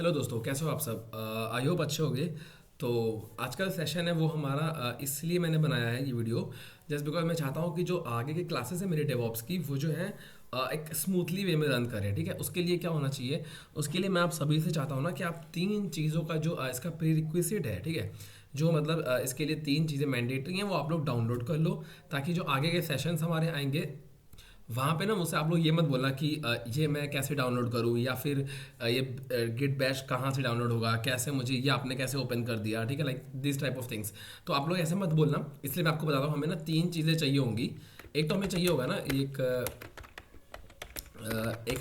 Hello दोस्तों, कैसे हो आप सब। आई होप अच्छे होंगे। तो आज का सेशन है वो हमारा इसलिए मैंने बनाया है ये वीडियो जस्ट बिकॉज मैं चाहता हूँ कि जो आगे की क्लासेस है मेरे डेवॉप्स की वो जो है एक स्मूथली वे में रन करें। ठीक है, उसके लिए क्या होना चाहिए? उसके लिए मैं आप सभी से चाहता हूँ ना कि आप तीन चीज़ों का जो इसका प्री रिक्विजिट है, ठीक है, जो मतलब इसके लिए तीन चीज़ें मैंडेटरी हैं वो आप लोग डाउनलोड कर लो, ताकि जो आगे के सेशंस हमारे आएंगे वहाँ पे ना मुझसे आप लोग ये मत बोलना कि ये मैं कैसे डाउनलोड करूँ, या फिर ये गिट बैश कहाँ से डाउनलोड होगा, कैसे मुझे ये आपने कैसे ओपन कर दिया। ठीक है, like this type of things. तो आप लोग ऐसे मत बोलना, इसलिए मैं आपको बताता हूँ हमें ना तीन चीज़ें चाहिए होंगी। एक तो हमें चाहिए होगा ना एक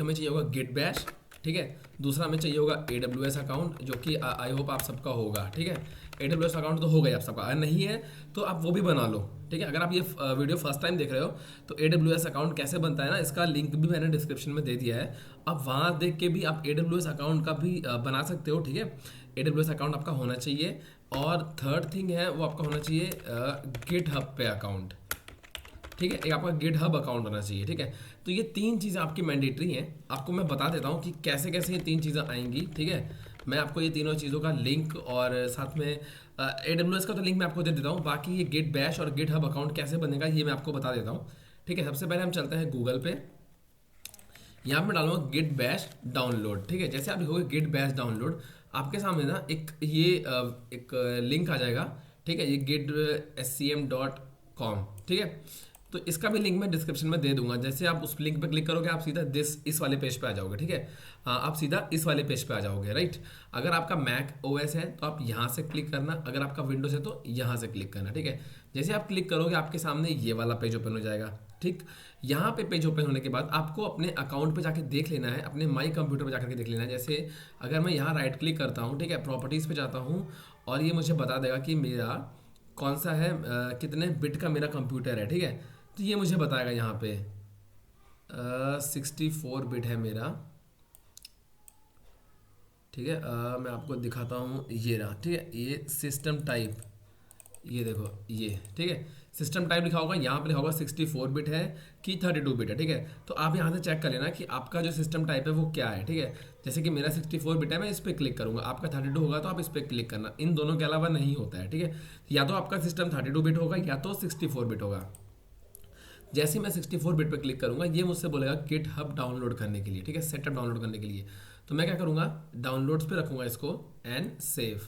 हमें चाहिए होगा गिट बैश। ठीक है, दूसरा हमें चाहिए होगा AWS अकाउंट, जो कि आई होप आप सबका होगा। ठीक है, AWS अकाउंट तो होगा ही आप सबका, अगर नहीं है तो आप वो भी बना लो। ठीक है, अगर आप ये वीडियो फर्स्ट टाइम देख रहे हो तो AWS अकाउंट कैसे बनता है ना, इसका लिंक भी मैंने डिस्क्रिप्शन में दे दिया है। आप वहाँ देख के भी आप AWS अकाउंट का भी बना सकते हो। ठीक है, AWS अकाउंट आपका होना चाहिए। और थर्ड थिंग है वो आपका होना चाहिए गिट हब पे अकाउंट। ठीक है, एक आपका गिट हब अकाउंट होना चाहिए। ठीक है, तो ये तीन चीज़ें आपकी मैंडेटरी हैं। आपको मैं बता देता हूँ कि कैसे कैसे ये तीन चीज़ें आएंगी। ठीक है, मैं आपको ये तीनों चीज़ों का लिंक और साथ में AWS का तो लिंक मैं आपको दे देता हूँ। बाकी ये गिट बैश और गिट हब अकाउंट कैसे बनेगा ये मैं आपको बता देता हूँ। ठीक है, सबसे पहले हम चलते हैं गूगल पे। यहाँ पे डालूंगा गिट बैश डाउनलोड। ठीक है, जैसे आप लिखोगे गिट बैश डाउनलोड, आपके सामने ना एक लिंक आ जाएगा। ठीक है, ये gitscm.com। ठीक है, तो इसका भी लिंक मैं डिस्क्रिप्शन में दे दूंगा। जैसे आप उस लिंक पर क्लिक करोगे आप सीधा इस वाले पेज पे आ जाओगे। ठीक है, हाँ, आप सीधा इस वाले पेज पे आ जाओगे। राइट, अगर आपका मैक ओएस है तो आप यहाँ से क्लिक करना, अगर आपका विंडोज है तो यहाँ से क्लिक करना। ठीक है, जैसे आप क्लिक करोगे आपके सामने ये वाला पेज ओपन हो जाएगा। ठीक, यहाँ पे पेज ओपन होने के बाद आपको अपने अकाउंट पे जाके देख लेना है, अपने माई कंप्यूटर पे जाकर के देख लेना है। जैसे अगर मैं यहाँ राइट क्लिक करता हूँ, ठीक है, प्रॉपर्टीज़ पे जाता हूँ और ये मुझे बता देगा कि मेरा कौन सा है, कितने बिट का मेरा कंप्यूटर है। ठीक है, तो ये मुझे बताएगा यहाँ पे 64 बिट है मेरा। ठीक है, मैं आपको दिखाता हूँ, ये रहा। ठीक है, ये सिस्टम टाइप, ये देखो ये। ठीक है, सिस्टम टाइप लिखा होगा, यहाँ पे लिखा होगा 64 बिट है कि 32 बिट है। ठीक है, तो आप यहाँ से चेक कर लेना कि आपका जो सिस्टम टाइप है वो क्या है। ठीक है, जैसे कि मेरा 64 बिट है, मैं इस पर क्लिक करूँगा। आपका 32 होगा तो आप इस पर क्लिक करना, इन दोनों के अलावा नहीं होता है। ठीक है, या तो आपका सिस्टम 32 बिट होगा या तो 64 बिट होगा। जैसे ही मैं 64 बिट पे क्लिक करूंगा ये मुझसे बोलेगा गिट हब डाउनलोड करने के लिए। ठीक है, सेटअप डाउनलोड करने के लिए। तो मैं क्या करूंगा, डाउनलोड्स पे रखूंगा इसको एंड सेव।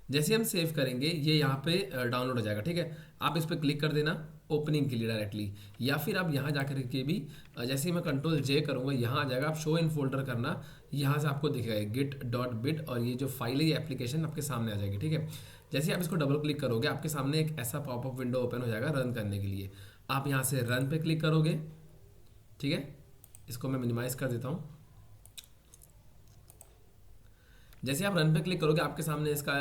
जैसे हम सेव करेंगे ये यहाँ पे डाउनलोड हो जाएगा। ठीक है, आप इस पर क्लिक कर देना ओपनिंग के लिए डायरेक्टली, या फिर आप यहाँ जाकर के भी जैसे ही मैं Ctrl+J करूँगा यहाँ आ जाएगा। आप शो इन फोल्डर करना, यहाँ से आपको दिखेगा git.bit और ये जो फाइल है ये एप्लीकेशन आपके सामने आ जाएगी। ठीक है, जैसे ही आप इसको डबल क्लिक करोगे आपके सामने एक ऐसा पॉपअप विंडो ओपन हो जाएगा रन करने के लिए। आप यहाँ से रन पे क्लिक करोगे। ठीक है, इसको मैं मिनिमाइज कर देता हूँ। जैसे आप रन पे क्लिक करोगे आपके सामने इसका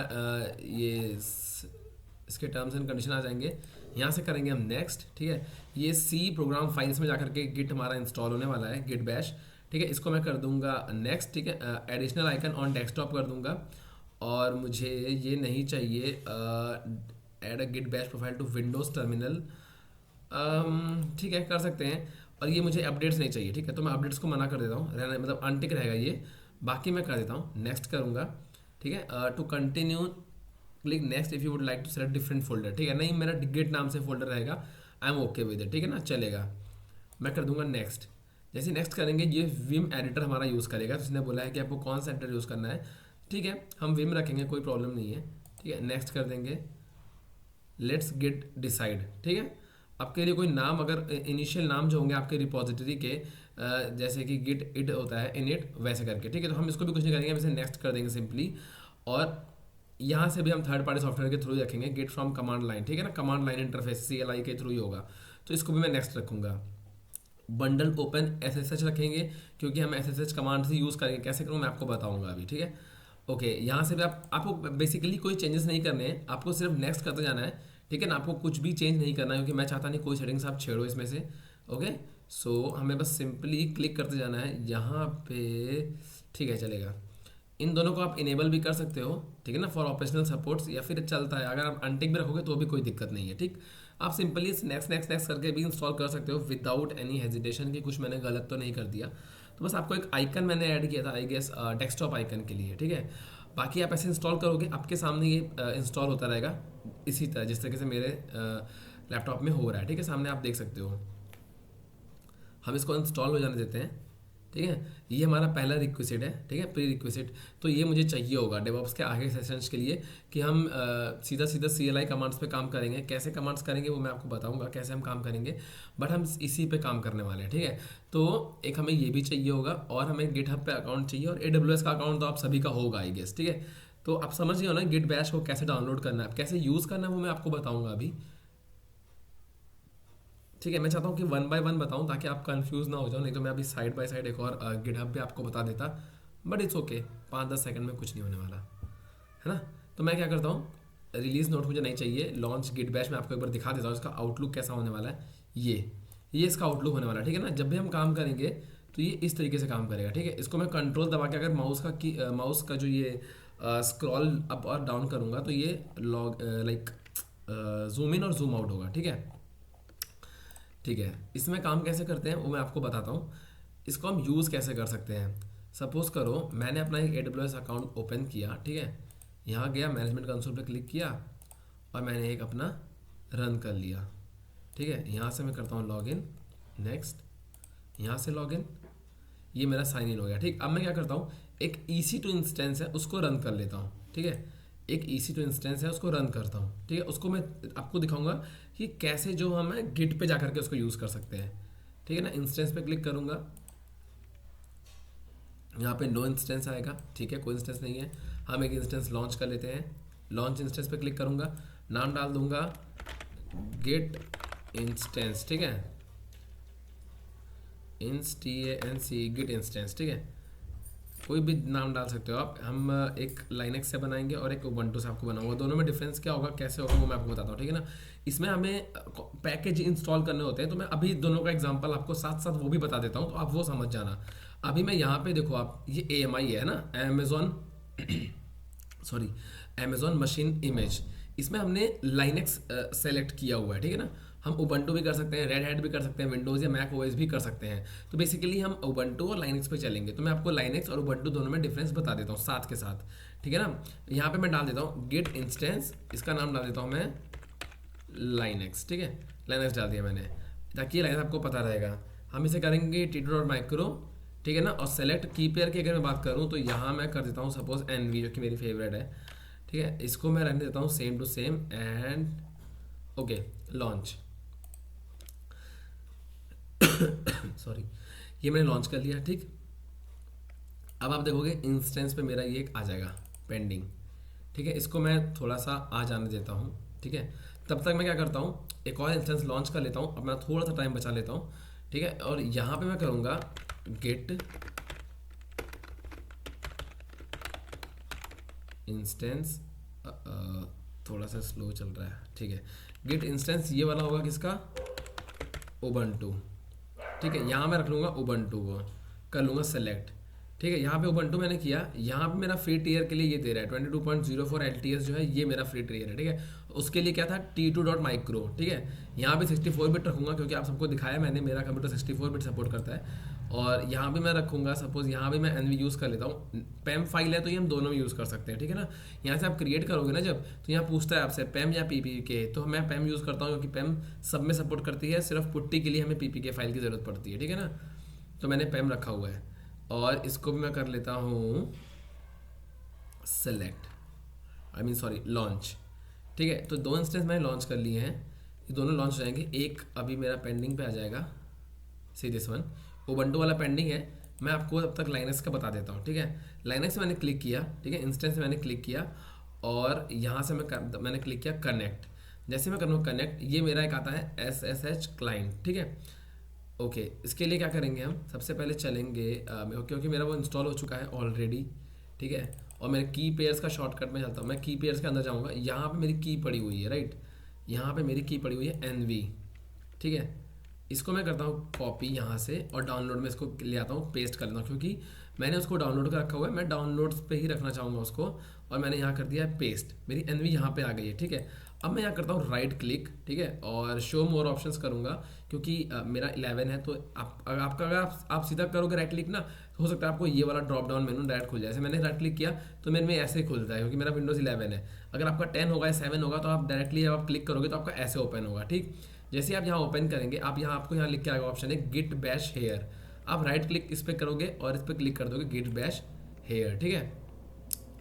इसके टर्म्स एंड कंडीशन आ जाएंगे। यहाँ से करेंगे हम नेक्स्ट। ठीक है, ये सी प्रोग्राम फाइल्स में जाकर के गिट हमारा इंस्टॉल होने वाला है, गिट बैश। ठीक है, इसको मैं कर दूंगा नेक्स्ट। ठीक है, एडिशनल आइकन ऑन डेस्कटॉप कर दूंगा। और मुझे ये नहीं चाहिए add a git bash profile to Windows terminal. ठीक है, कर सकते हैं। और ये मुझे अपडेट्स नहीं चाहिए। ठीक है, तो मैं अपडेट्स को मना कर देता हूँ, रहना मतलब अनटिक रहेगा ये। बाकी मैं कर देता हूँ, नेक्स्ट करूँगा। ठीक है, to continue click next if you would like to select different folder. ठीक है, नहीं मेरा गिट नाम से फोल्डर रहेगा, I am okay with it. ठीक है ना, चलेगा। मैं कर दूंगा नेक्स्ट। जैसे नेक्स्ट करेंगे ये विम एडिटर हमारा यूज़ करेगा, तो उसने बोला है कि आपको कौन सा एडिटर यूज़ करना है। ठीक है, हम विम रखेंगे, कोई प्रॉब्लम नहीं है। ठीक है, नेक्स्ट कर देंगे। Let's get decide. ठीक है, आपके लिए कोई नाम, अगर इनिशियल नाम जो होंगे आपके रिपोजिटरी के जैसे कि गिट इट होता है इनिट, वैसे करके। ठीक है, तो हम इसको भी कुछ नहीं करेंगे, हम इसे नेक्स्ट कर देंगे सिंपली। और यहाँ से भी हम थर्ड पार्टी सॉफ्टवेयर के थ्रू ही रखेंगे, गेट फ्रॉम कमांड लाइन। ठीक है ना, कमांड लाइन इंटरफेस CLI के थ्रू ही होगा, तो इसको भी मैं नेक्स्ट रखूँगा। बंडल ओपन SSH रखेंगे, क्योंकि हम SSH कमांड से यूज़ करेंगे। कैसे करूँ मैं आपको बताऊँगा अभी। ठीक है, ओके, यहाँ से भी आपको बेसिकली कोई चेंजेस नहीं करने हैं, आपको सिर्फ नेक्स्ट करते जाना है। ठीक है ना, आपको कुछ भी चेंज नहीं करना है, क्योंकि मैं चाहता नहीं कोई सेटिंग्स आप छेड़ो इसमें से। ओके, सो हमें बस सिंपली क्लिक करते जाना है यहाँ पे। ठीक है, चलेगा। इन दोनों को आप इनेबल भी कर सकते हो। ठीक है ना, फॉर ऑपरेशनल सपोर्ट्स, या फिर चलता है। अगर आप अनटिक भी रखोगे तो भी कोई दिक्कत नहीं है। ठीक, आप सिंपली नेक्स्ट नेक्स्ट नेक्स्ट करके भी इंस्टॉल कर सकते हो विदाउट एनी हेजिटेशन कि कुछ मैंने गलत तो नहीं कर दिया। तो बस आपको एक आइकन मैंने ऐड किया था आई गेस डेस्कटॉप आइकन के लिए, ठीक है। बाकी आप ऐसे इंस्टॉल करोगे, आपके सामने ये इंस्टॉल होता रहेगा इसी तरह जिस तरीके से मेरे लैपटॉप में हो रहा है, ठीक है, सामने आप देख सकते हो। हम इसको इंस्टॉल हो जाने देते हैं, ठीक है। ये हमारा पहला रिक्विजिट है, ठीक है, प्री रिक्विजिट। तो ये मुझे चाहिए होगा डेवऑप्स के आगे सेशंस के लिए कि हम सीधा सीधा CLI कमांड्स पे काम करेंगे। कैसे कमांड्स करेंगे वो मैं आपको बताऊंगा कैसे हम काम करेंगे, बट हम इसी पे काम करने वाले हैं, ठीक है। तो एक हमें ये भी चाहिए होगा और हमें गिटहब पे अकाउंट चाहिए और AWS का अकाउंट तो आप सभी का होगा आई गेस, ठीक है। तो आप समझ गए हो ना गिट बैश को कैसे डाउनलोड करना है, कैसे यूज़ करना है वो मैं आपको बताऊंगा अभी, ठीक है। मैं चाहता हूँ कि 1 बाय 1 बताऊँ ताकि आप कंफ्यूज ना हो जाओ, नहीं तो मैं अभी साइड बाय साइड एक और गिटहब पे आपको बता देता, बट इट्स ओके, 5-10 सेकंड में कुछ नहीं होने वाला है ना। तो मैं क्या करता हूँ, रिलीज नोट मुझे नहीं चाहिए, लॉन्च गिट बैश मैं आपको एक बार दिखा देता हूँ इसका आउटलुक कैसा होने वाला है। ये इसका आउटलुक होने वाला है, ठीक है ना। जब भी हम काम करेंगे तो ये इस तरीके से काम करेगा, ठीक है। इसको मैं कंट्रोल दबा के अगर माउस का जो ये स्क्रॉल अप और डाउन करूँगा तो ये लाइक जूम इन और जूम आउट होगा, ठीक है। ठीक है, इसमें काम कैसे करते हैं वो मैं आपको बताता हूँ। इसको हम यूज़ कैसे कर सकते हैं। सपोज़ करो मैंने अपना एक AWS अकाउंट ओपन किया, ठीक है। यहाँ गया, मैनेजमेंट कंसोल पे क्लिक किया और मैंने एक अपना रन कर लिया, ठीक है। यहाँ से मैं करता हूँ लॉगिन, नेक्स्ट, यहाँ से लॉगिन, ये मेरा साइन इन हो गया, ठीक। अब मैं क्या करता हूँ, एक EC2 इंस्टेंस है उसको रन कर लेता हूँ, ठीक है। एक EC2 इंस्टेंस है उसको रन करता हूँ, ठीक है। उसको मैं आपको दिखाऊंगा कि कैसे जो हम गिट पे जा करके उसको यूज़ कर सकते हैं, ठीक है ना। इंस्टेंस पे क्लिक करूँगा, यहाँ पे नो इंस्टेंस आएगा, ठीक है, कोई इंस्टेंस नहीं है। हम एक इंस्टेंस लॉन्च कर लेते हैं, लॉन्च इंस्टेंस पे क्लिक करूँगा, नाम डाल दूंगा गिट इंस्टेंस, ठीक है, INSTANC गिट इंस्टेंस, ठीक है। कोई भी नाम डाल सकते हो आप। हम एक लाइनेक्स से बनाएंगे और एक उबंटू से आपको बनाऊंगा, दोनों में डिफरेंस क्या होगा कैसे होगा वो मैं आपको बताता हूँ, ठीक है ना। इसमें हमें पैकेज इंस्टॉल करने होते हैं, तो मैं अभी दोनों का एग्जांपल आपको साथ साथ वो भी बता देता हूँ तो आप वो समझ जाना। अभी मैं यहाँ पे देखो, आप ये AMI है ना, Amazon sorry Amazon machine image, इसमें हमने लाइनेक्स सेलेक्ट किया हुआ है, ठीक है ना। हम उबंटू भी कर सकते हैं, रेड हैट भी कर सकते हैं, विंडोज़ या मैक OS भी कर सकते हैं। तो बेसिकली हम उबंटू और लाइनेक्स पे चलेंगे। तो मैं आपको लाइनेक्स और उबंटू दोनों में डिफरेंस बता देता हूँ साथ के साथ, ठीक है ना। यहाँ पे मैं डाल देता हूँ गिट इंस्टेंस, इसका नाम डाल देता हूँ मैं लाइनेक्स, ठीक है। लाइनेक्स डाल दिया मैंने ताकि ये लाइनेक्स आपको पता रहेगा। हम इसे करेंगे T2.micro, ठीक है ना। और सेलेक्ट की पेयर की अगर मैं बात करूँ तो यहाँ मैं कर देता हूँ सपोज NV, जो कि मेरी फेवरेट है, ठीक है। इसको मैं रहने देता हूँ same to same and okay launch sorry, ये मैंने लॉन्च कर लिया, ठीक। अब आप देखोगे इंस्टेंस पे मेरा ये आ जाएगा पेंडिंग, ठीक है। इसको मैं थोड़ा सा आ जाने देता हूँ, ठीक है। तब तक मैं क्या करता हूँ, एक और इंस्टेंस लॉन्च कर लेता हूँ, अपना थोड़ा सा टाइम बचा लेता हूँ, ठीक है। और यहाँ पे मैं करूँगा गेट इंस्टेंस, थोड़ा सा स्लो चल रहा है, ठीक है। गेट इंस्टेंस ये वाला होगा किसका, उबंटू, ठीक है। यहाँ मैं रख लूँगा उबंटू को, कर लूँगा सेलेक्ट, ठीक है। यहाँ पे उबंटू मैंने किया, यहाँ पे मेरा फ्री टीयर के लिए ये दे रहा है 22.04 LTS जो है, ये मेरा फ्री टीयर है, ठीक है। उसके लिए क्या था T2.micro, ठीक है। यहाँ पे 64 बिट रखूँगा क्योंकि आप सबको दिखाया मैंने, मेरा कंप्यूटर 64 बिट सपोर्ट करता है। और यहाँ भी मैं रखूँगा सपोज, यहाँ भी मैं NV यूज़ कर लेता हूँ, पैम फाइल है तो ये हम दोनों में यूज़ कर सकते हैं, ठीक है ना। यहाँ से आप क्रिएट करोगे ना जब, तो यहाँ पूछता है आपसे पैम या PPK, तो मैं पैम यूज़ करता हूँ क्योंकि पैम सब में सपोर्ट करती है, सिर्फ पुट्टी के लिए हमें PPK फाइल की ज़रूरत पड़ती है, ठीक है ना। तो मैंने पैम रखा हुआ है और इसको भी मैं कर लेता हूँ सेलेक्ट, सॉरी लॉन्च, ठीक है। तो 2 इंस्टेंस मैंने लॉन्च कर लिए हैं, ये दोनों लॉन्च हो जाएंगे। एक अभी मेरा पेंडिंग पे आ जाएगा, सीरियस वन, उबंटू वाला पेंडिंग है। मैं आपको तब तक लाइनेक्स का बता देता हूँ, ठीक है। लाइनेक्स से मैंने क्लिक किया, ठीक है, इंस्टेंस से मैंने क्लिक किया और यहाँ से मैंने क्लिक किया कनेक्ट। जैसे मैं करूँ कनेक्ट, ये मेरा एक आता है SSH क्लाइंट, ठीक है। ओके, इसके लिए क्या करेंगे हम, सबसे पहले चलेंगे क्योंकि मेरा वो इंस्टॉल हो चुका है ऑलरेडी, ठीक है। और मेरे की पेयर्स का शॉर्टकट में चलता हूँ, मैं की पेयर्स के अंदर जाऊँगा, यहाँ पे मेरी की पड़ी हुई है, राइट, यहाँ पे मेरी की पड़ी हुई है NV, ठीक है। इसको मैं करता हूँ कॉपी यहाँ से और डाउनलोड में इसको ले आता हूँ, पेस्ट कर लेता हूँ क्योंकि मैंने उसको डाउनलोड कर रखा हुआ है, मैं डाउनलोड्स पे ही रखना चाहूँगा उसको, और मैंने यहाँ कर दिया है पेस्ट, मेरी NV यहाँ पे आ गई है, ठीक है। अब मैं यहाँ करता हूँ राइट क्लिक, ठीक है, और शो मोर ऑप्शंस करूँगा, क्योंकि मेरा 11 है, तो आप सीधा करोगे राइट क्लिक ना, तो हो सकता है आपको ये वाला ड्रॉप डाउन मेनू डायरेक्ट खुल जाए। जैसे मैंने राइट क्लिक किया तो मेरे में ऐसे ही खुलता है, क्योंकि मेरा विंडोज़ 11 है। अगर आपका 10 होगा या 7 होगा तो आप डायरेक्टली जब आप क्लिक करोगे तो आपका ऐसे ओपन होगा, ठीक। जैसे आप यहाँ ओपन करेंगे, आप यहाँ आपको यहाँ लिख के आएगा ऑप्शन है गिट बैश हेयर। आप राइट क्लिक इस पर करोगे और इस पर क्लिक कर दोगे गिट बैश हेयर, ठीक है।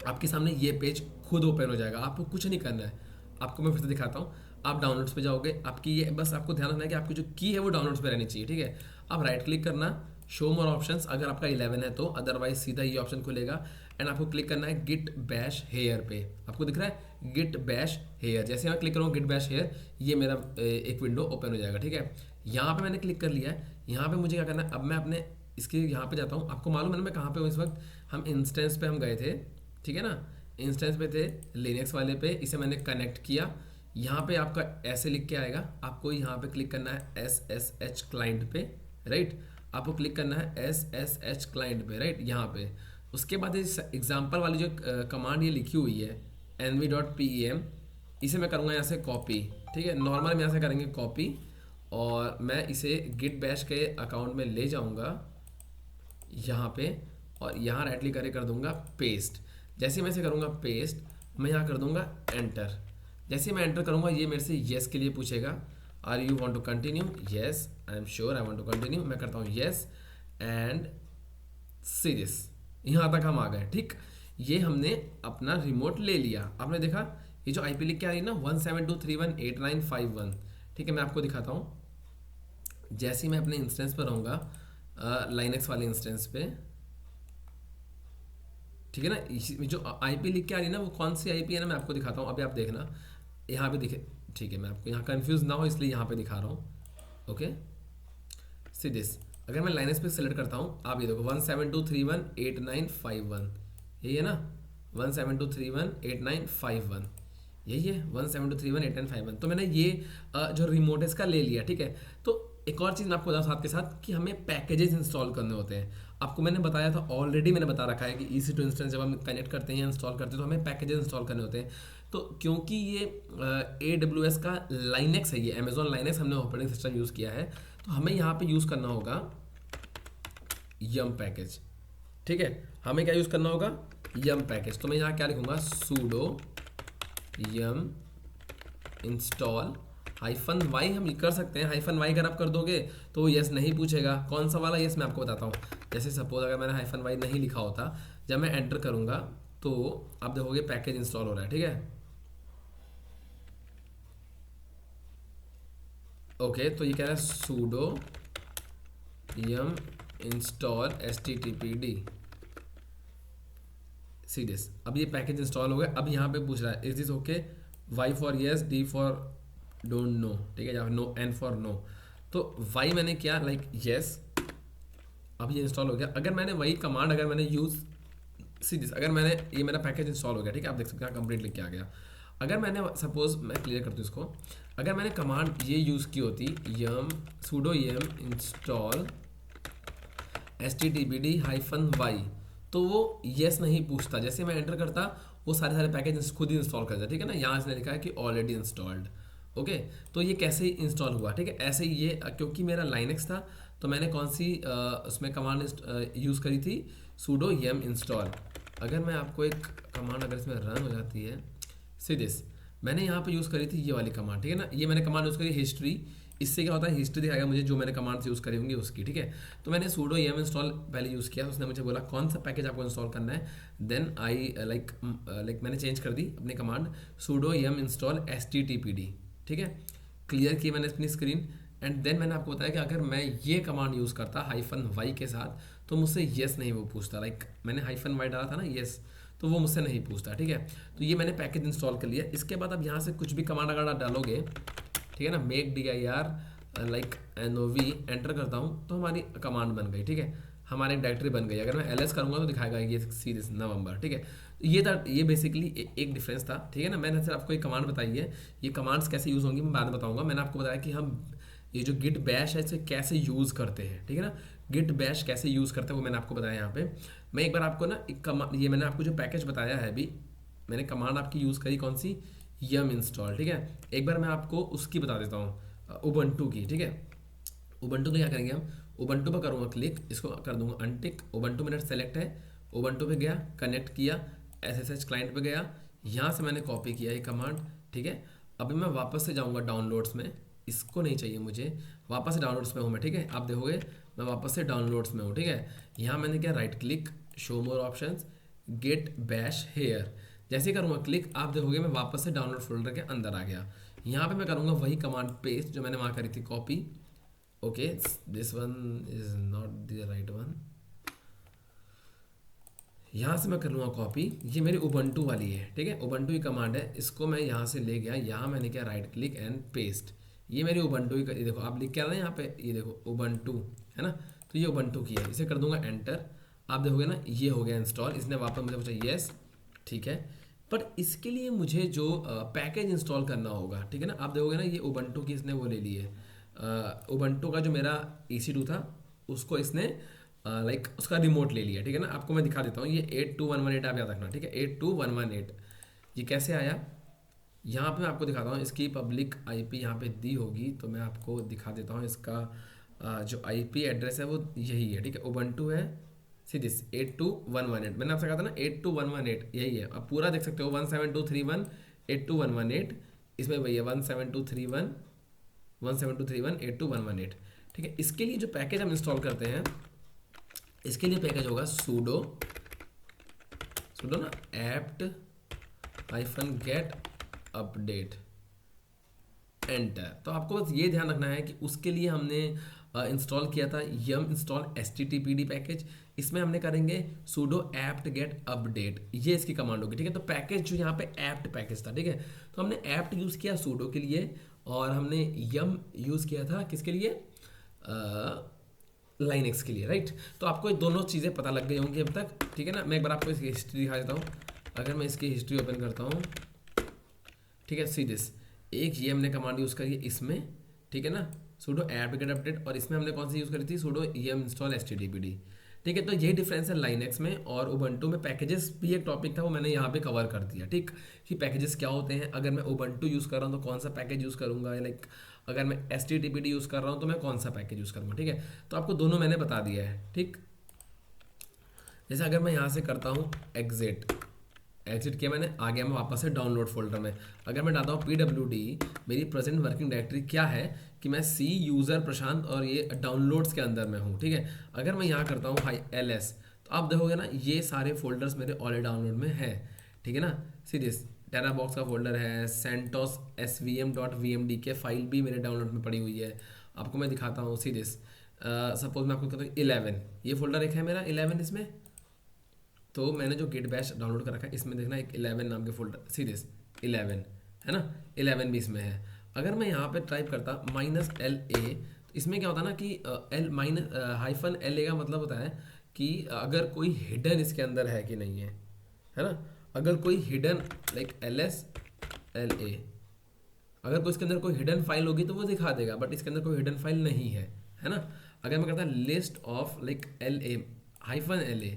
आपके सामने ये पेज खुद ओपन हो जाएगा, आपको कुछ नहीं करना है। आपको मैं फिर से दिखाता हूँ। आप डाउनलोड्स पे जाओगे, आपकी ये बस आपको ध्यान रखना है कि आपकी जो की है वो डाउनलोड्स पे रहनी चाहिए, ठीक है। आप राइट क्लिक करना, शो मोर ऑप्शंस, अगर आपका 11 है तो, अदरवाइज सीधा ये ऑप्शन खुलेगा एंड आपको क्लिक करना है गिट बैश हेयर पे। आपको दिख रहा है गिट बैश हेयर, जैसे मैं क्लिक करूँगा गिट बैश हेयर, ये मेरा एक विंडो ओपन हो जाएगा, ठीक है। यहाँ पे मैंने क्लिक कर लिया है। यहाँ पे मुझे क्या करना है, अब मैं अपने इसके यहाँ पे जाता हूँ। आपको मालूम है ना मैं कहाँ पे हूँ इस वक्त, हम इंस्टेंस पे हम गए थे, ठीक है ना, इंस्टेंस पे थे लिनक्स वाले पे, इसे मैंने कनेक्ट किया। यहाँ पे आपका ऐसे लिख के आएगा, आपको यहाँ पे क्लिक करना है SSH क्लाइंट पे, राइट। आपको क्लिक करना है SSH क्लाइंट पे, राइट, यहाँ पे। उसके बाद इस एग्जाम्पल वाली जो कमांड ये लिखी हुई है nv.pem, इसे मैं करूँगा यहाँ से कॉपी, ठीक है। नॉर्मल हम यहाँ से करेंगे कॉपी, और मैं इसे गिट बैश के अकाउंट में ले जाऊँगा यहाँ पे, और यहाँ राइट क्लिक करके कर दूंगा पेस्ट। जैसे मैं इसे करूँगा पेस्ट, मैं यहाँ कर दूंगा एंटर। जैसे मैं एंटर करूँगा ये मेरे से येस के लिए पूछेगा, are you want to continue, yes I am sure I want to continue. मैं करता हूँ येस एंड सी दिस, यहाँ तक हम आ गए, ठीक। ये हमने अपना रिमोट ले लिया। आपने देखा ये जो IP लिख के आ रही है ना 172.3.1.8951, ठीक है। मैं आपको दिखाता हूँ। जैसे ही मैं अपने इंस्टेंस पर रहूँगा, लाइनक्स वाले इंस्टेंस पे, ठीक है ना, जो IP लिख के आ रही है ना वो कौन सी IP है ना, मैं आपको दिखाता हूँ। अभी आप देखना यहाँ पे दिखे, ठीक है। मैं आपको यहाँ कंफ्यूज ना हो इसलिए यहाँ पे दिखा रहा हूँ, ओके। सी दिस, अगर मैं लाइनक्स पे सेलेक्ट करता हूँ, आप ये देखो 172.3.1.8951, यही है ना, 172.3.1.8951, यही है 172.3.1.8951। तो मैंने ये जो रिमोट है इसका ले लिया, ठीक है। तो एक और चीज़ मैं आपको बताऊँ साथ के साथ कि हमें पैकेजेस इंस्टॉल करने होते हैं। आपको मैंने बताया था, ऑलरेडी मैंने बता रखा है कि EC2 इंस्टेंस जब हम कनेक्ट करते हैं या इंस्टॉल करते हैं तो हमें पैकेजेस इंस्टॉल करने होते हैं। तो क्योंकि ये AWS का लाइनेक्स है, ये अमेजॉन लाइनेक्स हमने ऑपरेटिंग सिस्टम यूज़ किया है, तो हमें यहाँ पे यूज़ करना होगा यम पैकेज, ठीक है। हमें क्या यूज़ करना होगा, यम पैकेज। तो मैं यहाँ क्या लिखूँगा, sudo yum इंस्टॉल -y। हम कर सकते हैं -y, अगर आप कर दोगे तो वो यस नहीं पूछेगा। कौन सा वाला यस मैं आपको बताता हूँ। जैसे सपोज अगर मैंने -y नहीं लिखा होता, जब मैं एंटर करूँगा तो आप देखोगे पैकेज इंस्टॉल हो रहा है, ठीक है। ओके, तो ये कह रहा है sudo yum install httpd see this. अब ये पैकेज इंस्टॉल हो गया। अब यहाँ पे पूछ रहा है is this okay, Y for yes, D for don't know, ठीक है, या नो, N फॉर नो। तो Y मैंने किया लाइक येस, अब ये इंस्टॉल हो गया। अगर मैंने वही कमांड अगर मैंने यूज़, सी दिस, अगर मैंने ये मेरा पैकेज इंस्टॉल हो गया, ठीक है, आप देख सकते हैं कंप्लीट लिख के आ गया। अगर मैंने सपोज मैं क्लियर करती हूँ इसको, अगर मैंने कमांड ये यूज़ की होती यम sudo yum इंस्टॉल httpd-y, तो वो येस नहीं पूछता। जैसे मैं एंटर करता वो सारे पैकेज खुद ही इंस्टॉल करता, ठीक है ना। यहाँ इसने लिखा है कि ऑलरेडी इंस्टॉल्ड, ओके। तो ये कैसे इंस्टॉल हुआ, ठीक है। ऐसे ही ये, क्योंकि मेरा लाइनेक्स था तो मैंने कौन सी उसमें कमांड यूज़ करी थी, sudo yum इंस्टॉल। अगर मैं आपको एक कमांड अगर इसमें रन हो जाती है, सी दिस, मैंने यहाँ पे यूज़ करी थी ये वाली कमांड, ठीक है ना। ये मैंने कमांड यूज़ करी हिस्ट्री। इससे क्या होता है, हिस्ट्री दिखाएगा मुझे जो मैंने कमांड्स यूज़ करी होंगी उसकी, ठीक है। तो मैंने sudo yum इंस्टॉल पहले यूज़ किया, उसने मुझे बोला कौन सा पैकेज आपको इंस्टॉल करना है। देन आई लाइक मैंने चेंज कर दी अपनी command sudo yum install httpd, ठीक है। क्लियर की मैंने अपनी स्क्रीन, एंड देन मैंने आपको बताया कि अगर मैं ये कमांड यूज़ करता -y के साथ तो मुझसे येस नहीं वो पूछता। लाइक मैंने -y डाला था ना, येस, तो वो मुझसे नहीं पूछता, ठीक है। तो ये मैंने पैकेज इंस्टॉल कर लिया। इसके बाद अब यहाँ से कुछ भी कमांड अगर आप डालोगे, ठीक है ना, make dir like nov, enter करता हूँ तो हमारी कमांड बन गई, ठीक है, हमारी एक डायरेक्टरी बन गई। अगर मैं ls करूँगा तो दिखाएगा ये सीरीज नवंबर, ठीक है। ये बेसिकली एक डिफरेंस था, ठीक है ना। मैंने सिर्फ आपको एक कमांड बताई है, ये कमांड्स कैसे यूज़ होंगी मैं बाद में बताऊँगा। मैंने आपको बताया कि हम ये जो गिट बैश है इसे कैसे यूज़ करते हैं, ठीक है ना। गिट बैश कैसे यूज़ करते हैं वो मैंने आपको बताया यहाँ पे। मैं एक बार आपको ना ये मैंने आपको जो पैकेज बताया है अभी, मैंने कमांड आपकी यूज़ करी कौन सी, यम इंस्टॉल, ठीक है। एक बार मैं आपको उसकी बता देता हूँ, उबंटू की, ठीक है। उबंटू में क्या करेंगे हम, उबंटू पे करूँगा क्लिक, इसको कर दूंगा अनटिक, उबंटू मेरा सेलेक्ट है, उबंटू पे गया, कनेक्ट किया, SSH क्लाइंट पे गया, यहाँ से मैंने कॉपी किया ये कमांड, ठीक है। अभी मैं वापस से जाऊँगा डाउनलोड्स में, इसको नहीं चाहिए मुझे, वापस से डाउनलोड्स में हूँ मैं, ठीक है। आप देखोगे मैं वापस से डाउनलोड्स में हूँ, ठीक है। यहाँ मैंने क्या right click, show more options, git bash here, जैसे ही करूँगा क्लिक आप देखोगे मैं वापस से डाउनलोड फोल्डर के अंदर आ गया। यहाँ पे मैं करूँगा वही कमांड पेस्ट जो मैंने वहाँ करी थी copy, okay this one is not the right one, यहाँ से मैं कर लूँगा कॉपी, ये मेरी उबंटू वाली है, ठीक है। उबंटू की कमांड है, इसको मैं यहाँ से ले गया, यहाँ मैंने क्या राइट क्लिक एंड पेस्ट, ये मेरी उबंटू की, देखो आप लिख के आ रहे हैं यहाँ पे, ये देखो उबंटू है ना, तो ये उबंटू की है, इसे कर दूंगा एंटर, आप देखोगे ना ये हो गया इंस्टॉल। इसने वापस मुझे पूछा येस, ठीक है। पर इसके लिए मुझे जो पैकेज इंस्टॉल करना होगा, ठीक है ना, आप देखोगे ना ये उबंटू की इसने वो ले ली है, उबंटू का जो मेरा EC2 था उसको इसने लाइक उसका रिमोट ले लिया, ठीक है ना। आपको मैं दिखा देता हूँ, ये 82118 आप याद रखना, ठीक है, 82118 ये कैसे आया, यहाँ पे मैं आपको दिखाता हूँ, इसकी पब्लिक IP यहाँ पे दी होगी तो मैं आपको दिखा देता हूँ। इसका जो IP एड्रेस है वो यही है, ठीक है, उबंटू है, सी दिस 82118, मैंने आपसे कहा था ना 82118 यही है, आप पूरा देख सकते हो 17231 82118, इसमें वही है 17231 82118, ठीक है। इसके लिए जो पैकेज हम इंस्टॉल करते हैं, इसके लिए पैकेज होगा sudo ना apt-get अपडेट एंटर। तो आपको बस ये ध्यान रखना है कि उसके लिए हमने इंस्टॉल किया था यम इंस्टॉल httpd पैकेज, इसमें हमने करेंगे sudo apt-get अपडेट, ये इसकी कमांड होगी, ठीक है। तो पैकेज जो यहाँ पे apt पैकेज था, ठीक है, तो हमने apt यूज़ किया sudo के लिए और हमने यम यूज़ किया था किसके लिए, लाइनक्स के लिए, राइट। तो आपको ये दोनों चीज़ें पता लग गई होंगी अब तक, ठीक है ना। मैं एक बार आपको इसकी हिस्ट्री दिखा देता हूँ, अगर मैं इसकी हिस्ट्री ओपन करता हूँ, ठीक है, सी दिस, एक ये हमने कमांड यूज़ करी है इसमें, ठीक है ना, sudo apt-get अपडेट, और इसमें हमने कौन सी यूज़ करी थी, sudo yum install httpd, ठीक है। तो यही डिफरेंस है लाइनक्स में और उबंटू में। पैकेजेस भी एक टॉपिक था वो मैंने यहाँ पे कवर कर दिया, ठीक, कि पैकेजेस क्या होते हैं, अगर मैं उबंटू यूज़ कर रहा हूँ तो कौन सा पैकेज यूज़ करूँगा, लाइक अगर मैं httpd यूज़ कर रहा हूँ तो मैं कौन सा पैकेज यूज़ करूँगा, ठीक है। तो आपको दोनों मैंने बता दिया है, ठीक। जैसे अगर मैं यहाँ से करता हूँ एग्जिट किया मैंने, आ गया मैं वापस से डाउनलोड फोल्डर में। अगर मैं डालता हूँ PWD, मेरी प्रेजेंट वर्किंग डायरेक्टरी क्या है कि मैं C यूज़र प्रशांत और ये डाउनलोड्स के अंदर में हूँ, ठीक है। अगर मैं यहाँ करता हूँ LS तो आप देखोगे ना ये सारे फोल्डर्स मेरे ऑलरेडी डाउनलोड में है, ठीक है ना। सी दिस टेराबॉक्स का फोल्डर है, सेंटोस svm.vmd के फाइल भी मेरे डाउनलोड में पड़ी हुई है, आपको मैं दिखाता हूँ। सी दिस सपोज मैं आपको कहता हूँ 11, ये फोल्डर एक है मेरा 11 इसमें, तो मैंने जो गिट बैश डाउनलोड कर रखा है इसमें देखना एक 11 नाम के फोल्डर, सीरियस 11 है ना, 11 भी इसमें है। अगर मैं यहाँ पे टाइप करता -LA तो इसमें क्या होता है ना कि -LA का मतलब होता है कि अगर कोई हिडन इसके अंदर है कि नहीं है ना। अगर कोई हिडन लाइक LSLA, अगर कोई इसके अंदर कोई हिडन फाइल होगी तो वो दिखा देगा, बट इसके अंदर कोई हिडन फाइल नहीं है ना। अगर मैं करता list of like LA-LA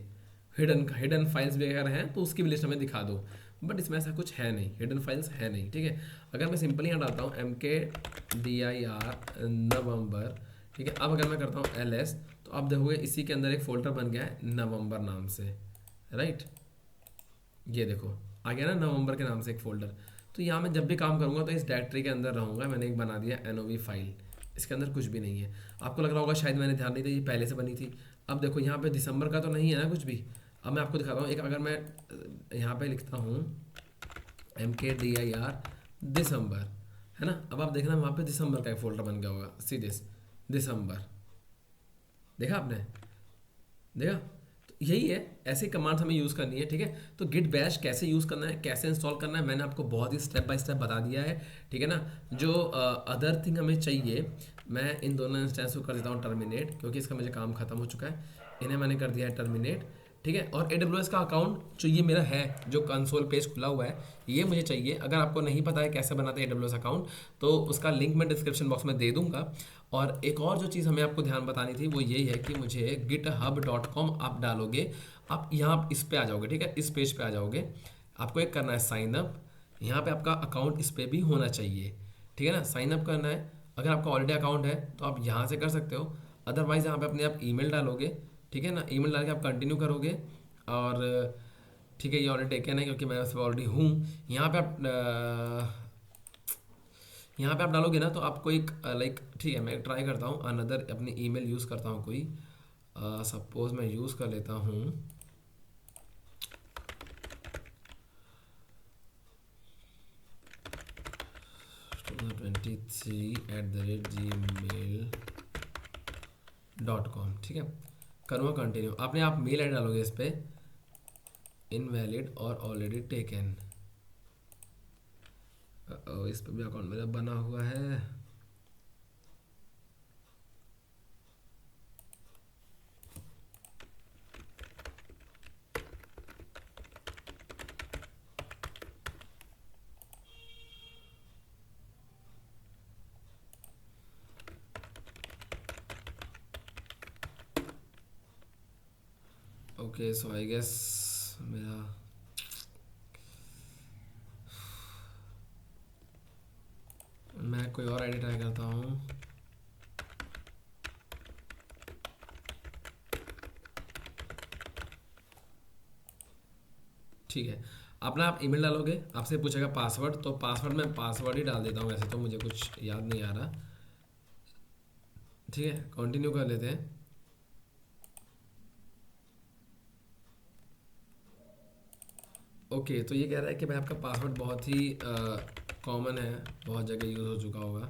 hidden files वगैरह हैं तो उसकी भी लिस्ट हमें दिखा दो, बट इसमें ऐसा कुछ है नहीं, हिडन फाइल्स है नहीं, ठीक है। अगर मैं सिंपली यहाँ डालता हूँ MKDIR नवंबर, ठीक है। अब अगर मैं करता हूँ LS तो आप देखोगे इसी के अंदर एक फोल्डर बन गया है नवंबर नाम से, राइट, ये देखो आ गया ना नवंबर के नाम से एक फोल्डर। तो यहाँ मैं जब भी काम करूँगा तो इस डायरेक्टरी के अंदर रहूँगा। मैंने एक बना दिया NOV फाइल, इसके अंदर कुछ भी नहीं है। आपको लग रहा होगा शायद मैंने ध्यान नहीं दिया, ये पहले से बनी थी। अब देखो यहाँ पे दिसंबर का तो नहीं है ना कुछ भी। अब मैं आपको दिखाता हूँ एक, अगर मैं यहाँ पे लिखता हूँ MKDIR दिसंबर, है ना। अब आप देखना वहाँ पे दिसंबर का एक फोल्डर बन गया होगा, सी दिस दिसंबर, देखा आपने, देखा। तो यही है, ऐसे कमांड्स हमें यूज़ करनी है, ठीक है। तो गिट बैश कैसे यूज़ करना है, कैसे इंस्टॉल करना है, मैंने आपको बहुत ही स्टेप बाय स्टेप बता दिया है, ठीक है ना। जो अदर थिंग हमें चाहिए, मैं इन दोनों इंस्टेंस को कर देता हूँ टर्मिनेट, क्योंकि इसका मुझे काम खत्म हो चुका है, इन्हें मैंने कर दिया है टर्मिनेट, ठीक है। और AWS का अकाउंट जो ये मेरा है, जो कंसोल पेज खुला हुआ है, ये मुझे चाहिए। अगर आपको नहीं पता है कैसे बनाते हैं AWS अकाउंट तो उसका लिंक मैं डिस्क्रिप्शन बॉक्स में दे दूंगा। और एक और जो चीज़ हमें आपको ध्यान बतानी थी वो यही है कि मुझे github.com आप डालोगे, आप यहाँ इस पे आ जाओगे, ठीक है, इस पेज पे आ जाओगे। आपको एक करना है साइन अप, यहाँ पे आपका अकाउंट इस पे भी होना चाहिए, ठीक है ना। साइन अप करना है, अगर आपका ऑलरेडी अकाउंट है तो आप यहाँ से कर सकते हो, अदरवाइज़ यहाँ पे अपने आप ईमेल डालोगे, ठीक है ना। ईमेल डाल के आप कंटिन्यू करोगे और ठीक है, ये ऑलरेडी टेकन है क्योंकि मैं उस पर ऑलरेडी हूँ। यहाँ पे आप यहाँ पे आप डालोगे ना तो आपको एक लाइक, ठीक है मैं ट्राई करता हूँ अनदर अपनी ईमेल यूज़ करता हूँ कोई, सपोज मैं यूज़ कर लेता हूँ 23@gmail.com, ठीक है। करूँगा कंटिन्यू, आपने आप मेल आई डालोगे इस पर, इनवैलिड और ऑलरेडी टेकन। इस पर भी अकाउंट मेरा बना हुआ है। ओके सो आई गेस मेरा मैं कोई और आईडी ट्राई करता हूँ। ठीक है, अपना आप ईमेल डालोगे, आपसे पूछेगा पासवर्ड, तो पासवर्ड मैं पासवर्ड ही डाल देता हूँ, वैसे तो मुझे कुछ याद नहीं आ रहा। ठीक है, कंटिन्यू कर लेते हैं। ओके तो ये कह रहा है कि भाई आपका पासवर्ड बहुत ही कॉमन है, बहुत जगह यूज़ हो चुका होगा।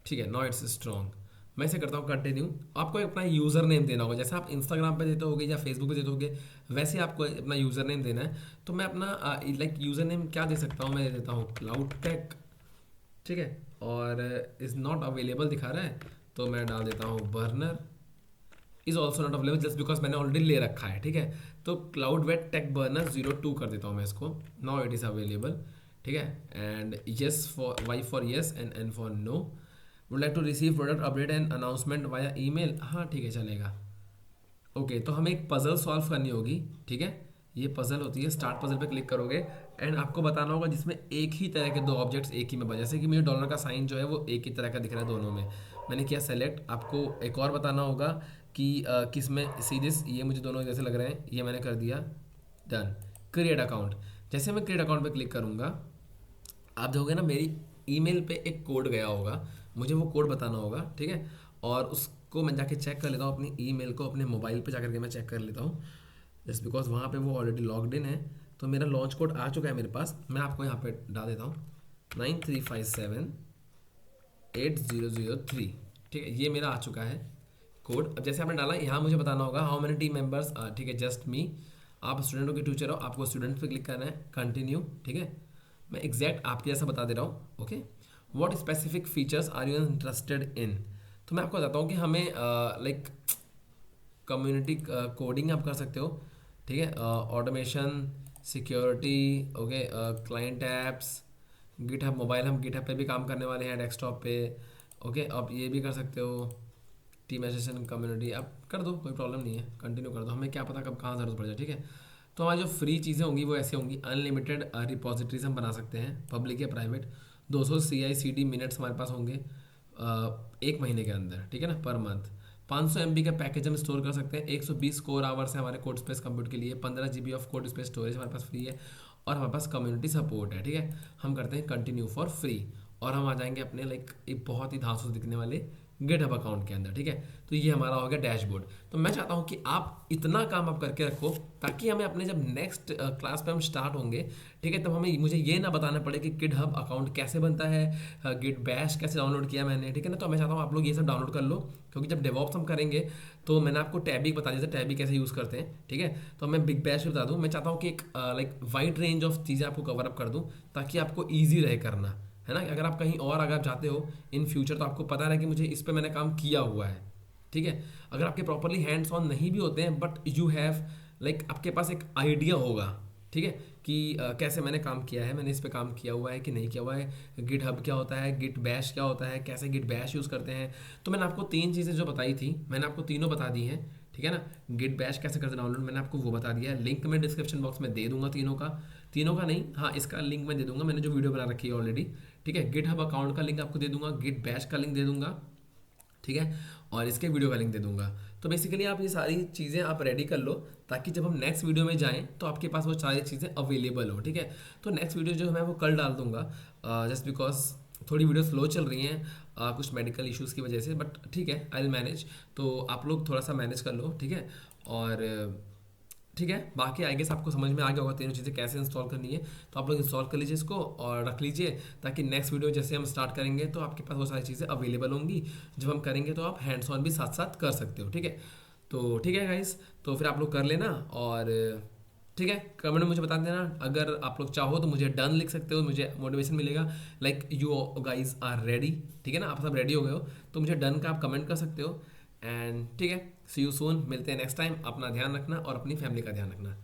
ठीक है, नाउ इट्स स्ट्रॉन्ग। मैं इसे करता हूँ कंटिन्यू। आपको अपना यूज़र नेम देना होगा, जैसे आप इंस्टाग्राम पे देते होगे या फेसबुक पे देते होगे, वैसे आपको अपना यूज़र नेम देना है। तो मैं अपना लाइक यूज़र नेम क्या दे सकता हूँ, मैं दे देता हूँ क्लाउड टेक, ठीक है। और इज़ नॉट अवेलेबल दिखा रहा है तो मैं डाल देता हूँ burner is also not available, just because मैंने ऑलरेडी ले रखा है, ठीक है। तो क्लाउड वेट टेक बर्नर 02 कर देता हूँ मैं इसको, नाउ इट इज़ अवेलेबल, ठीक है। And yes for Y for yes and N for no. Would like to receive product update and announcement via email, हाँ ठीक है चलेगा। ओके तो हमें एक पजल सॉल्व करनी होगी, ठीक है। ये पजल होती है, स्टार्ट पजल पे क्लिक करोगे एंड आपको बताना होगा जिसमें एक ही तरह के दो ऑब्जेक्ट्स एक ही में बने, जैसे कि मुझे डॉलर का साइन जो है वो एक ही तरह का दिख रहा है दोनों में, मैंने किया सेलेक्ट। आपको एक और बताना होगा कि किस में सीरीज, ये मुझे दोनों जैसे लग रहे हैं, ये मैंने कर दिया, डन। क्रिएट अकाउंट, जैसे मैं क्रिएट अकाउंट पे क्लिक करूँगा आप देखोगे ना मेरी ईमेल पे एक कोड गया होगा, मुझे वो कोड बताना होगा, ठीक है। और उसको मैं जाके चेक कर लेता हूँ, अपनी ईमेल को अपने मोबाइल पे जाकर के मैं चेक कर लेता हूँ, जस्ट बिकॉज वहाँ पे वो ऑलरेडी लॉग्ड इन है। तो मेरा लॉन्च कोड आ चुका है मेरे पास, मैं आपको यहाँ पे डाल देता हूँ 93578003, ठीक है। ये मेरा आ चुका है कोड। अब जैसे आपने डाला यहाँ मुझे बताना होगा हाउ मेनी टीम मेंबर्स, ठीक है जस्ट मी। आप स्टूडेंटों के टीचर हो, आपको स्टूडेंट पे क्लिक करना है, कंटिन्यू, ठीक है। मैं एग्जैक्ट आपके जैसा बता दे रहा हूँ, okay. What specific features are you interested in, तो मैं आपको बताता हूँ कि हमें लाइक कम्युनिटी कोडिंग आप कर सकते हो, ठीक है। Automation, security, okay, client apps, GitHub mobile, हम गिटहब पे भी काम करने वाले हैं डेस्कटॉप पे, ओके। आप ये भी कर सकते हो, टीम एसोसिएशन कम्युनिटी आप कर दो, कोई प्रॉब्लम नहीं है, कंटिन्यू कर दो, हमें क्या पता कब कहाँ ज़रूरत पड़ जाए, ठीक है। तो हमारी जो फ्री चीज़ें होंगी वो ऐसी होंगी, अनलिमिटेड रिपोजिटरीज हम बना सकते हैं, पब्लिक या प्राइवेट। 200 CI/CD मिनट्स हमारे पास होंगे एक महीने के अंदर, ठीक है ना, पर मंथ। 500 MB का पैकेज हम स्टोर कर सकते हैं, 120 कोर आवर्स है हमारे कोड स्पेस कंप्यूट के लिए, 15 GB of code space storage हमारे पास फ्री है, और हमारे पास कम्युनिटी सपोर्ट है, ठीक है। हम करते हैं कंटिन्यू फॉर फ्री, और हम आ जाएंगे अपने लाइक एक बहुत ही धांसू दिखने वाले गिटहब अकाउंट के अंदर, ठीक है। तो ये हमारा हो गया डैशबोर्ड। तो मैं चाहता हूँ कि आप इतना काम आप करके रखो ताकि हमें अपने जब नेक्स्ट क्लास पे हम स्टार्ट होंगे, ठीक है, तब हमें मुझे ये ना बताना पड़े कि गिटहब अकाउंट कैसे बनता है, गिट बैश कैसे डाउनलोड किया मैंने, ठीक है ना। तो मैं चाहता हूँ आप लोग ये सब डाउनलोड कर लो, क्योंकि जब डेवॉप्स हम करेंगे तो मैंने आपको टैबी बता दिया था, टैबी कैसे यूज़ करते हैं, ठीक है। तो मैं बिग बैश बता दूँ, मैं चाहता हूँ कि एक लाइक वाइड रेंज ऑफ चीज़ें आपको कवर अप कर दूँ ताकि आपको ईजी रहे करना, है ना। अगर आप कहीं और अगर जाते हो इन फ्यूचर तो आपको पता है कि मुझे इस पे मैंने काम किया हुआ है, ठीक है। अगर आपके प्रॉपरली हैंड्स ऑन नहीं भी होते हैं बट यू हैव लाइक आपके पास एक आइडिया होगा, ठीक है, कि कैसे मैंने काम किया है, मैंने इस पे काम किया हुआ है कि नहीं किया हुआ है, गिट हब क्या होता है, गिट बैश क्या होता है, कैसे गिट बैश यूज़ करते हैं। तो मैंने आपको 3 चीज़ें जो बताई थी मैंने आपको तीनों बता दी हैं, ठीक है ना। गिट बैश कैसे करते डाउनलोड मैंने आपको वो बता दिया है, लिंक मैं डिस्क्रिप्शन बॉक्स में दे दूंगा तीनों का नहीं, हाँ इसका लिंक मैं दे दूंगा, मैंने जो वीडियो बना रखी है ऑलरेडी, ठीक है। गिट हब अकाउंट का लिंक आपको दे दूंगा, गिट बैश का लिंक दे दूंगा, ठीक है, और इसके वीडियो का लिंक दे दूंगा। तो बेसिकली आप ये सारी चीज़ें आप रेडी कर लो, ताकि जब हम नेक्स्ट वीडियो में जाएं तो आपके पास वो सारी चीज़ें अवेलेबल हो, ठीक है। तो नेक्स्ट वीडियो जो है मैं वो कल डाल दूंगा, जस्ट बिकॉज थोड़ी वीडियो स्लो चल रही हैं कुछ मेडिकल इश्यूज़ की वजह से, बट ठीक है आई विल मैनेज। तो आप लोग थोड़ा सा मैनेज कर लो, ठीक है। और ठीक है, बाकी आई गेस आपको समझ में आ गया होगा तीनों चीज़ें कैसे इंस्टॉल करनी है। तो आप लोग इंस्टॉल कर लीजिए इसको और रख लीजिए, ताकि नेक्स्ट वीडियो जैसे हम स्टार्ट करेंगे तो आपके पास वो सारी चीज़ें अवेलेबल होंगी। जब हम करेंगे तो आप हैंड्स ऑन भी साथ साथ कर सकते हो, ठीक है। तो ठीक है गाइस, तो फिर आप लोग कर लेना, और ठीक है कमेंट में मुझे बता देना। अगर आप लोग चाहो तो मुझे डन लिख सकते हो, मुझे मोटिवेशन मिलेगा, like you guys are ready, ठीक है ना, आप सब रेडी हो गए हो, तो मुझे डन का आप कमेंट कर सकते हो। एंड ठीक है, सी यू सून, मिलते हैं नेक्स्ट टाइम। अपना ध्यान रखना और अपनी फैमिली का ध्यान रखना।